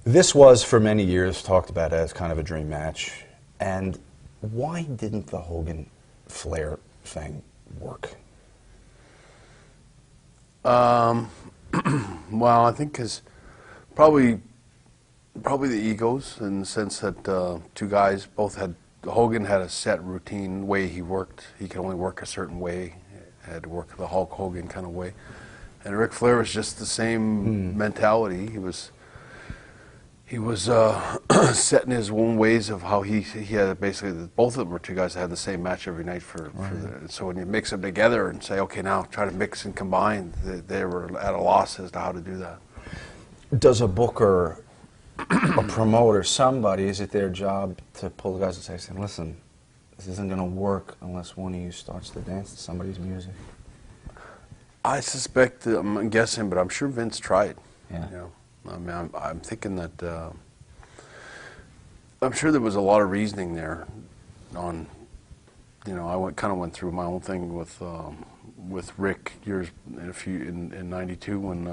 This was, for many years, talked about as kind of a dream match. And why didn't the Hogan-Flair thing work? Well, I think because probably the egos, in the sense that two guys both had. Hogan had a set routine way he worked. He could only work a certain way. Had to work the Hulk Hogan kind of way. And Ric Flair was just the same mentality. He was set in his own ways of how he had basically, both of them were two guys that had the same match every night so when you mix them together and say, okay, now try to mix and combine, they were at a loss as to how to do that. Does a booker, a promoter, somebody, is it their job to pull the guys aside and say, listen, this isn't going to work unless one of you starts to dance to somebody's music? I suspect, I'm guessing, but I'm sure Vince tried. Yeah. You know? I mean, I'm thinking that I'm sure there was a lot of reasoning there. On, you know, I kind of went through my own thing with Rick years in '92 when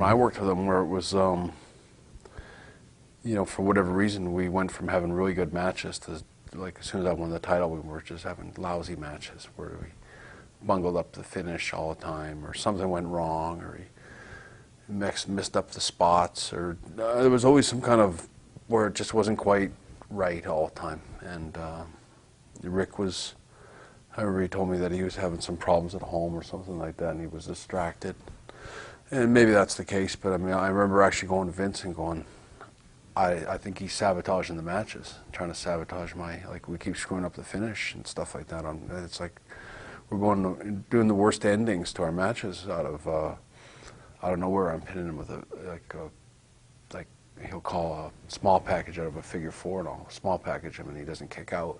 I worked with him, where it was you know, for whatever reason we went from having really good matches to, like, as soon as I won the title, we were just having lousy matches where we bungled up the finish all the time, or something went wrong, or he missed up the spots, or there was always some kind of where it just wasn't quite right all the time. And Rick was, I remember he told me that he was having some problems at home or something like that, and he was distracted. And maybe that's the case, but I mean, I remember actually going to Vince and going, I think he's sabotaging the matches, trying to sabotage like, we keep screwing up the finish and stuff like that. It's like we're doing the worst endings to our matches out of nowhere. I'm pinning him with like he'll call a small package out of a figure four, and I'll small package him, and he doesn't kick out.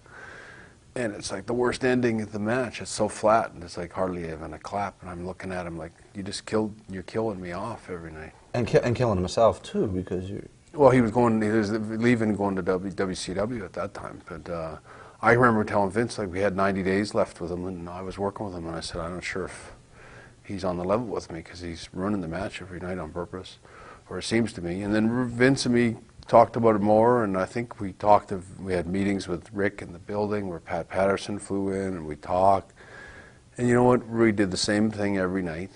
And it's like the worst ending of the match. It's so flat, and it's like hardly even a clap. And I'm looking at him like, you're killing me off every night. And killing himself too, because you. Well, he was leaving, going to WCW at that time. But I remember telling Vince, like, we had 90 days left with him, and I was working with him, and I said, I'm not sure if he's on the level with me, because he's ruining the match every night on purpose, or it seems to me. And then Vince and me talked about it more, and I think we had meetings with Rick in the building where Pat Patterson flew in, and we talked. And you know what? We did the same thing every night.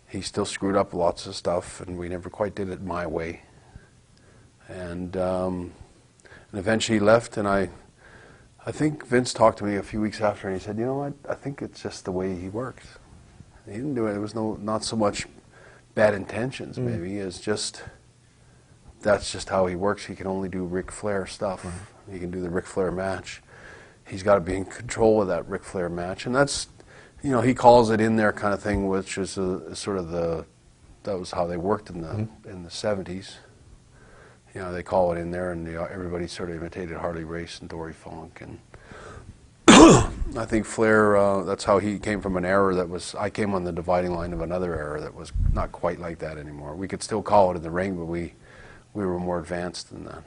He still screwed up lots of stuff, and we never quite did it my way. And eventually he left, and I think Vince talked to me a few weeks after, and he said, you know what? I think it's just the way he works. He didn't do it. It was not so much bad intentions, maybe, as just that's just how he works. He can only do Ric Flair stuff. He can do the Ric Flair match. He's got to be in control of that Ric Flair match, and that's, you know, he calls it in there kind of thing, which is sort of that was how they worked in the 70s. You know, they call it in there, and everybody sort of imitated Harley Race and Dory Funk, and I think Flair, that's how he came from an era I came on the dividing line of another era that was not quite like that anymore. We could still call it in the ring, but we were more advanced than that.